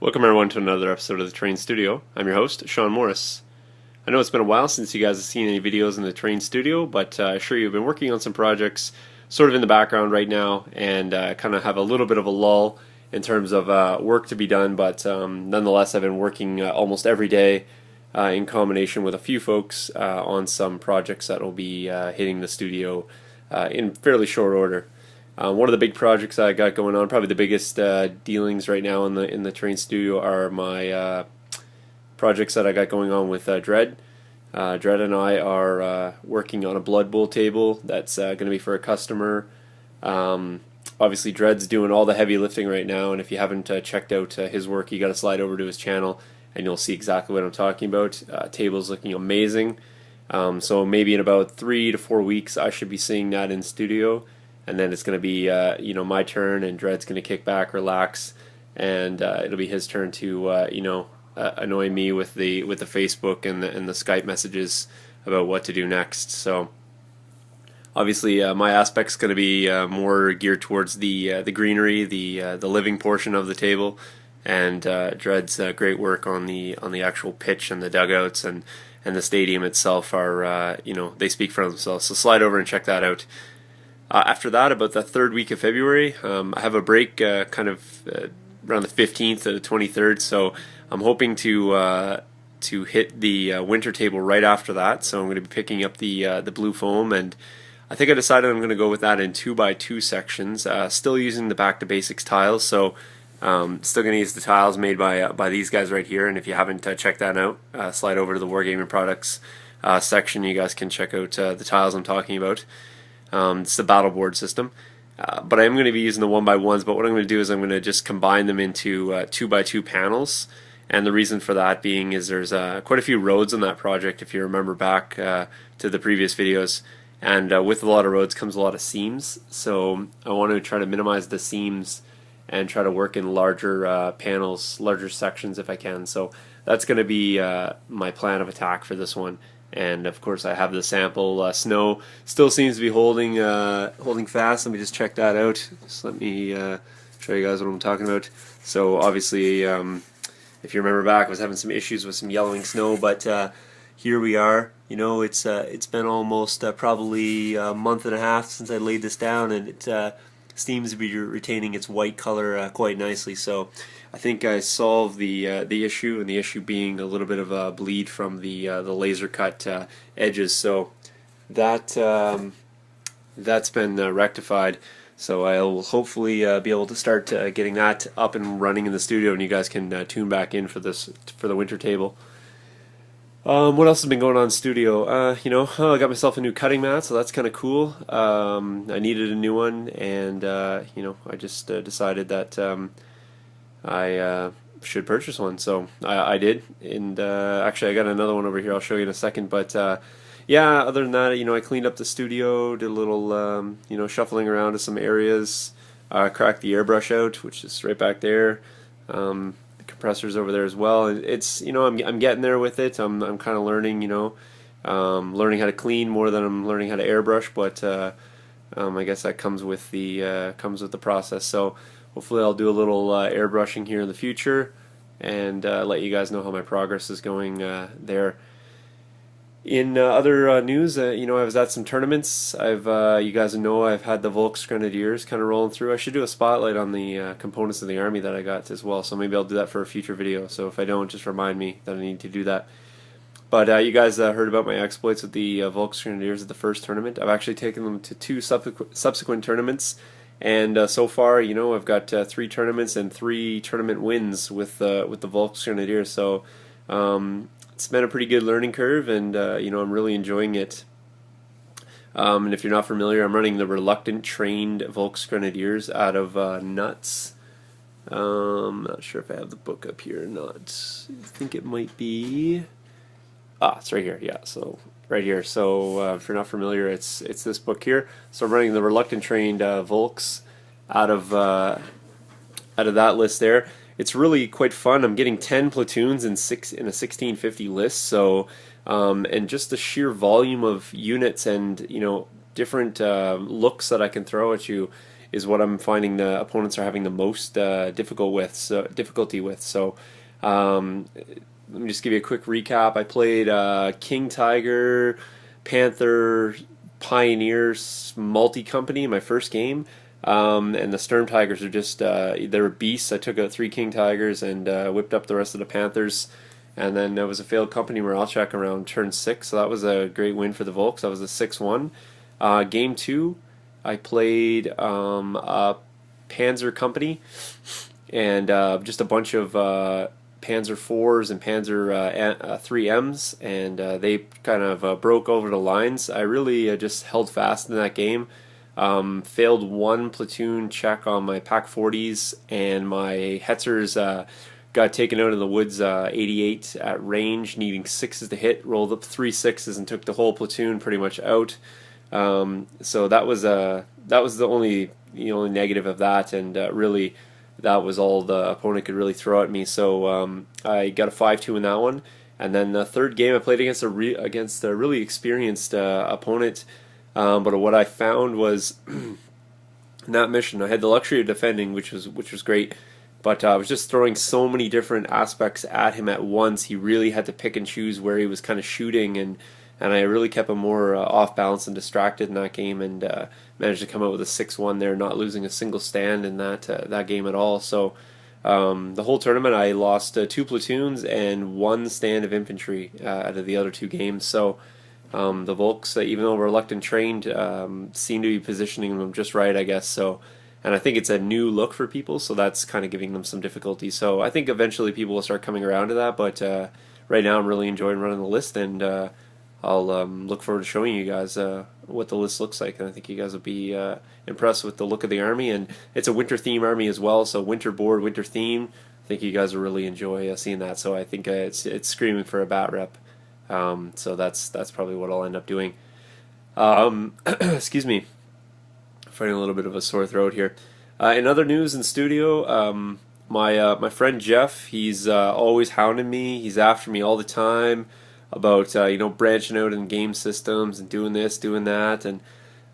Welcome everyone to another episode of the Train Studio. I'm your host, Sean Morris. I know it's been a while since you guys have seen any videos in the Train Studio, but I assure you I've been working on some projects sort of in the background right now and kind of have a little bit of a lull in terms of work to be done, but nonetheless I've been working almost every day in combination with a few folks on some projects that will be hitting the studio in fairly short order. One of the big projects I got going on, probably the biggest dealings right now in the Train Studio, are my projects that I got going on with Dread. Dread and I are working on a Blood Bowl table that's going to be for a customer. Obviously, Dread's doing all the heavy lifting right now, and if you haven't checked out his work, you got to slide over to his channel, and you'll see exactly what I'm talking about. Table's looking amazing. So maybe in about 3 to 4 weeks, I should be seeing that in studio. And then it's going to be my turn, and Dread's going to kick back, relax, and it'll be his turn to annoy me with the Facebook and the Skype messages about what to do next. So obviously my aspect's going to be more geared towards the greenery, the living portion of the table, and Dread's great work on the actual pitch and the dugouts and the stadium itself are they speak for themselves. So slide over and check that out. After that, about the third week of February, I have a break kind of around the 15th to the 23rd, so I'm hoping to hit the winter table right after that. So I'm going to be picking up the blue foam, and I think I decided I'm going to go with that in 2x2 sections, still using the back to basics tiles. So still going to use the tiles made by these guys right here, and if you haven't checked that out, slide over to the Wargaming Products section. You guys can check out the tiles I'm talking about. It's the battle board system, but I am going to be using the 1x1s, but what I'm going to do is I'm going to just combine them into 2x2 panels, and the reason for that being is there's quite a few roads on that project, if you remember back to the previous videos, and with a lot of roads comes a lot of seams, so I want to try to minimize the seams and try to work in larger panels, larger sections if I can. So that's going to be my plan of attack for this one. And of course I have the sample. Snow still seems to be holding fast. Let me just check that out. Just let me show you guys what I'm talking about. So obviously if you remember back, I was having some issues with some yellowing snow, but here we are. You know, it's been almost probably a month and a half since I laid this down, and it seems to be retaining its white color quite nicely. So I think I solved the issue, and the issue being a little bit of a bleed from the laser cut edges. So that's been rectified. So I'll hopefully be able to start getting that up and running in the studio, and you guys can tune back in for the winter table. What else has been going on in studio? I got myself a new cutting mat, so that's kind of cool. I needed a new one, and I just decided that I should purchase one, so I did. And actually, I got another one over here. I'll show you in a second. But yeah, other than that, I cleaned up the studio, did a little shuffling around to some areas, cracked the airbrush out, which is right back there. Compressors over there as well. It's I'm getting there with it. I'm kind of learning learning how to clean more than I'm learning how to airbrush, but I guess that comes with the process. So hopefully I'll do a little airbrushing here in the future, and let you guys know how my progress is going there. In other news, I was at some tournaments. You guys know I've had the VKS Grenadiers kind of rolling through. I should do a spotlight on the components of the army that I got as well, so maybe I'll do that for a future video. So if I don't, just remind me that I need to do that. But you guys heard about my exploits with the VKS Grenadiers at the first tournament. I've actually taken them to 2 subsequent tournaments, and so far, I've got 3 tournaments and 3 tournament wins with the VKS Grenadiers. So it's been a pretty good learning curve, and I'm really enjoying it. And if you're not familiar, I'm running the reluctant trained VKS Grenadiers out of Nuts. I'm not sure if I have the book up here or not. I think it might be. It's right here. Yeah, so right here. So if you're not familiar, it's this book here. So I'm running the reluctant trained VKS out of that list there. It's really quite fun. I'm getting 10 platoons in a 1650 list. So and just the sheer volume of units and different looks that I can throw at you is what I'm finding the opponents are having the most difficulty with. So let me just give you a quick recap. I played King Tiger, Panther, Pioneers multi-company in my first game. And the Sturm Tigers are just, they were beasts. I took out 3 King Tigers and whipped up the rest of the Panthers. And then there was a failed company morale check around turn 6, so that was a great win for the Volks. That was a 6-1. Game 2, I played a Panzer company and just a bunch of Panzer 4s and Panzer 3Ms, and they kind of broke over the lines. I really just held fast in that game. Failed 1 platoon check on my Pack 40s, and my Hetzers got taken out of the woods 88 at range, needing 6s to hit. Rolled up 3 6s and took the whole platoon pretty much out. So that was the only negative of that, and really that was all the opponent could really throw at me. So I got a 5-2 in that one. And then the third game I played against a really experienced opponent. But what I found was in that mission, I had the luxury of defending, which was great. But I was just throwing so many different aspects at him at once. He really had to pick and choose where he was kind of shooting, and I really kept him more off balance and distracted in that game, and managed to come out with a 6-1 there, not losing a single stand in that game at all. So the whole tournament, I lost 2 platoons and 1 stand of infantry out of the other 2 games. So the Volks, even though reluctant trained, seem to be positioning them just right, I guess. So, and I think it's a new look for people, so that's kind of giving them some difficulty. So I think eventually people will start coming around to that, but right now I'm really enjoying running the list, and I'll look forward to showing you guys what the list looks like, and I think you guys will be impressed with the look of the army. And it's a winter theme army as well, so winter board, winter theme. I think you guys will really enjoy seeing that. So I think it's screaming for a bat rep. So that's probably what I'll end up doing. Excuse me, fighting a little bit of a sore throat here. In other news in studio, my friend Jeff, he's always hounding me. He's after me all the time about branching out in game systems and doing this, doing that. And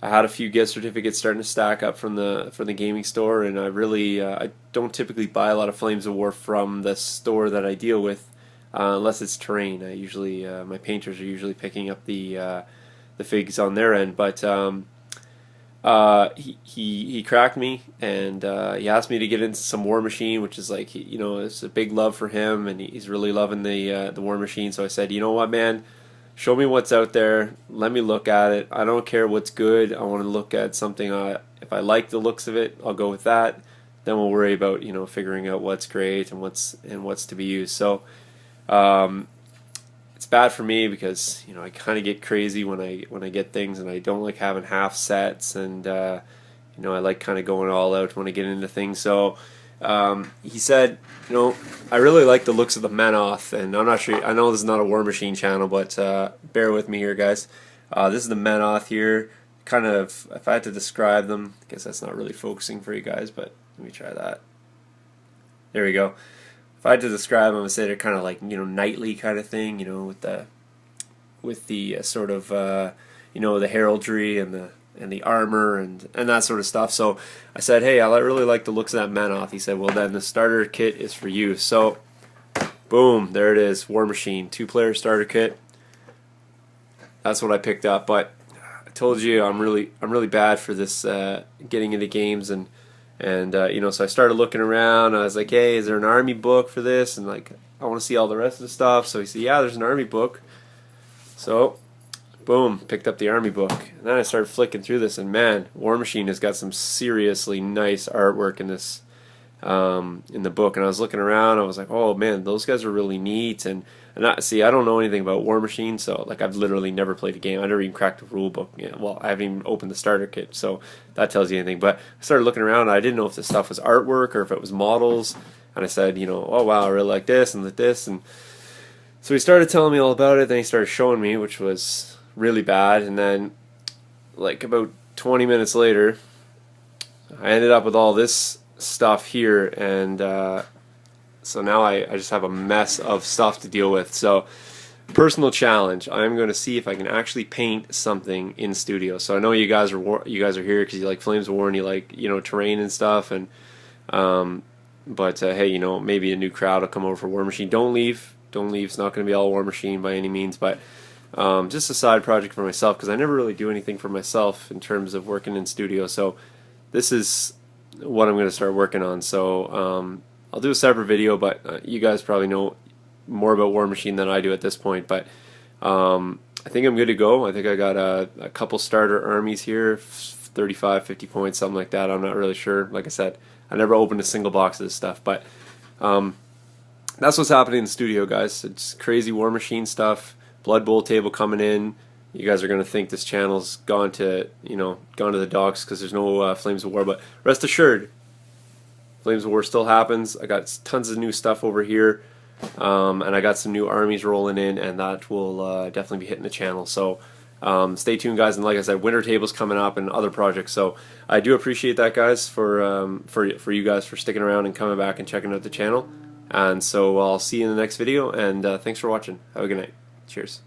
I had a few gift certificates starting to stack up from the gaming store, and I don't typically buy a lot of Flames of War from the store that I deal with. Unless it's terrain. I usually my painters are usually picking up the figs on their end, but he cracked me, and he asked me to get into some Warmachine, which is like, it's a big love for him, and he's really loving the Warmachine. So I said, you know what, man, show me what's out there, let me look at it. I don't care what's good. I want to look at something. If I like the looks of it, I'll go with that. Then we'll worry about figuring out what's great and what's to be used. So it's bad for me because I kind of get crazy when I get things, and I don't like having half sets, and I like kind of going all out when I get into things. So he said, I really like the looks of the Menoth, and I'm not sure. I know this is not a Warmachine channel, but bear with me here, guys. This is the Menoth here. Kind of, if I had to describe them, I guess that's not really focusing for you guys, but let me try that. There we go. If I had to describe them, I would say they're kind of like knightly kind of thing, with the sort of the heraldry and the armor and that sort of stuff. So I said, hey, I really like the looks of that Menoth. He said, well, then the starter kit is for you. So boom, there it is, Warmachine 2-player starter kit. That's what I picked up. But I told you I'm really bad for this getting into games, and so I started looking around. I was like, hey, is there an army book for this? And like, I want to see all the rest of the stuff. So he said, yeah, there's an army book. So boom, picked up the army book. And then I started flicking through this, and man, Warmachine has got some seriously nice artwork in this in the book. And I was looking around, I was like, oh man, those guys are really neat. And I don't know anything about Warmachine, so like I've literally never played a game. I never even cracked a rule book. Well, I haven't even opened the starter kit, so that tells you anything. But I started looking around, and I didn't know if this stuff was artwork or if it was models. And I said, oh wow, I really like this and this. And so he started telling me all about it. Then he started showing me, which was really bad. And then like about 20 minutes later, I ended up with all this stuff here, and so now I just have a mess of stuff to deal with. So personal challenge. I'm going to see if I can actually paint something in studio. So I know you guys are here because you like Flames of War and you like, you know, terrain and stuff. And but hey, you know, maybe a new crowd will come over for Warmachine. Don't leave. Don't leave. It's not going to be all Warmachine by any means, but just a side project for myself because I never really do anything for myself in terms of working in studio. So this is what I'm going to start working on. So I'll do a separate video, but you guys probably know more about Warmachine than I do at this point. But I think I'm good to go. I think I got a couple starter armies here, 35, 50 points, something like that. I'm not really sure. Like I said, I never opened a single box of this stuff, but that's what's happening in the studio, guys. It's crazy Warmachine stuff. Blood Bowl table coming in. You guys are gonna think this channel's gone to the dogs because there's no Flames of War, but rest assured, Flames of War still happens. I got tons of new stuff over here, and I got some new armies rolling in, and that will definitely be hitting the channel. So stay tuned, guys. And like I said, winter tables coming up and other projects. So I do appreciate that, guys, for you guys for sticking around and coming back and checking out the channel. And so I'll see you in the next video. And thanks for watching. Have a good night. Cheers.